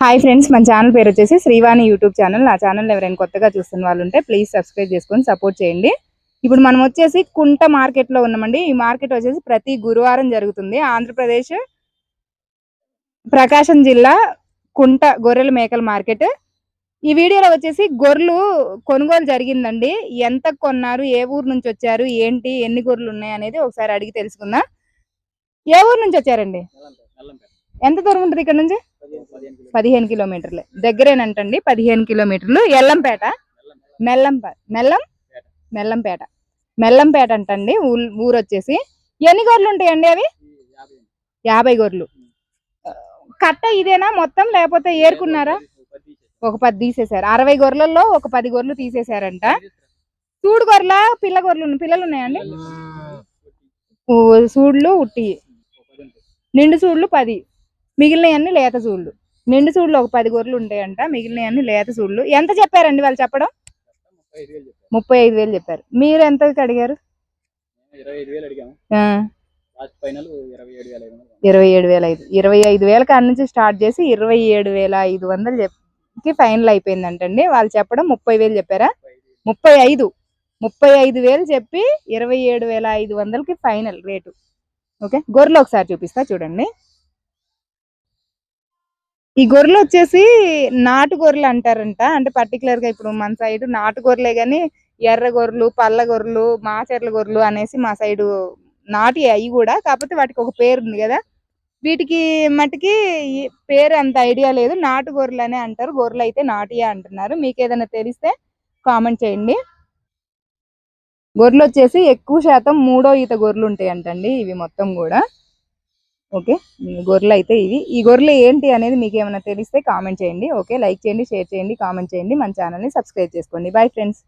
Hi friends, మన channel పేరు వచ్చేసి శ్రీవాణి యూట్యూబ్ ఛానల్. నా ఛానల్ ఎవరైనా కొత్తగా చూస్తున్న వాళ్ళు ఉంటే ప్లీజ్ సబ్స్క్రైబ్ చేసుకొని సపోర్ట్ చేయండి. ఇప్పుడు మనం వచ్చేసి కుంట మార్కెట్లో ఉన్నామండి. ఈ మార్కెట్ వచ్చేసి ప్రతి గురువారం జరుగుతుంది. ఆంధ్రప్రదేశ్ ప్రకాశం జిల్లా కుంట గొర్రెల మేకల మార్కెట్. ఈ వీడియోలో వచ్చేసి గొర్రెలు కొనుగోలు జరిగిందండి. ఎంత కొన్నారు, ఏ ఊరు నుంచి వచ్చారు, ఏంటి, ఎన్ని గొర్రెలు ఉన్నాయి అనేది ఒకసారి అడిగి తెలుసుకుందాం. ఏ ఊరు నుంచి వచ్చారండి? ఎంత దూరం ఉంటుంది ఇక్కడ నుంచి? 15 కిలోమీటర్లే, దగ్గరేనంటండి. 15 కిలోమీటర్లు. ఎల్లంపేట, మెల్లంపేట మెల్లంపేట అంటండి ఊరు వచ్చేసి. ఎన్ని గొర్రెలు ఉంటాయండి అవి? 50 గొర్రెలు. కట్ట ఇదేనా మొత్తం, లేకపోతే ఏరుకున్నారా? ఒక 10 తీసేశారు. 60 గొర్రెలలో ఒక 10 గొర్రెలు తీసేశారంట. సూడు గొర్రెల పిల్లలు ఉన్నాయండి? సూడ్లు ఉట్టి, నిండు సూడ్లు 10, మిగిలినవన్నీ లేత సూళ్ళు. నిండు సూళ్ళు ఒక 10 గొర్రెలు ఉంటాయంట, మిగిలినవన్నీ లేత సూళ్ళు. ఎంత చెప్పారండి వాళ్ళు చెప్పడం? 35,000 చెప్పారు. మీరు ఎంతకి అడిగారు? 27,500. 25,000 కాడ నుంచి స్టార్ట్ చేసి 27,500 కి ఫైనల్ అయిపోయిందంటండి. వాళ్ళు చెప్పడం 30,000 చెప్పారా? 35,000 చెప్పి 27,500కి ఫైనల్ రేటు. ఓకే, గొర్రెలు ఒకసారి చూపిస్తా చూడండి. ఈ గొర్రెలు వచ్చేసి నాటు గొర్రెలు అంటారంట. అంటే పర్టికులర్ గా ఇప్పుడు మన సైడ్ నాటు గొర్రెలే గాని ఎర్ర గొర్రెలు, పల్ల గొర్రెలు, మాచెర్ల గొర్రెలు అనేసి మా సైడు నాటి అవి కూడా. కాకపోతే వాటికి ఒక పేరు ఉంది కదా, వీటికి మటుకి పేరు అంత ఐడియా లేదు. నాటు గొర్రెలు అనే అంటారు. గొర్రెలు అయితే నాటియా అంటున్నారు. మీకు ఏదైనా తెలిస్తే కామెంట్ చేయండి. గొర్రెలు వచ్చేసి ఎక్కువ శాతం 3వ ఈత గొర్రెలు ఉంటాయంటండి ఇవి మొత్తం కూడా. ఓకే, గొర్రెలు అయితే ఇవి. ఈ గొర్రెలు ఏంటి అనేది మీకు ఏమైనా తెలిస్తే కామెంట్ చేయండి. ఓకే, లైక్ చేయండి, షేర్ చేయండి, కామెంట్ చేయండి. మన ఛానల్ని సబ్స్క్రైబ్ చేసుకోండి. Bye friends.